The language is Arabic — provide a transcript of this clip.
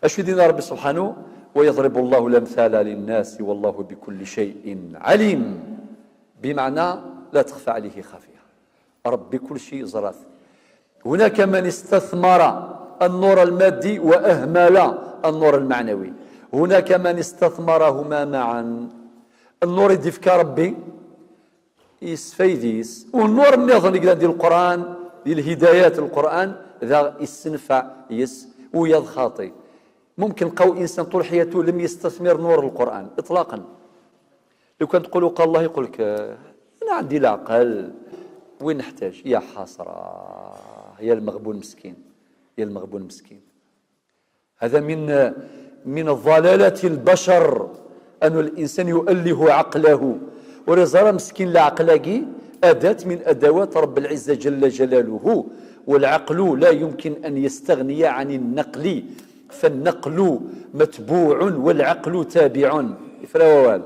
اش يدينا ربي سبحانه؟ ويضرب الله الامثال للناس والله بكل شيء عليم، بمعنى لا تخفى عليه خافيه، ربي كل شيء زراث. هناك من استثمر النور المادي وأهمل النور المعنوي، هناك من استثمرهما معا. النور يدي فيك ربي يسفيديس، والنور النظر ديال القرآن ديال الهدايات القرآن ذا يستنفع يس ويض خاطي. ممكن لقاو انسان طول حياته لم يستثمر نور القرآن اطلاقا. لو كان تقولوا قال الله يقول لك انا عندي العقل وين نحتاج؟ يا حسرة، يا المغبون مسكين، يا المغبون مسكين. هذا من الضلالة البشر أن الإنسان يؤله عقله، ورزارة مسكين العقلاقي أداة من أدوات رب العزة جل جلاله، والعقل لا يمكن أن يستغني عن النقل، فالنقل متبوع والعقل تابع. فلا ووال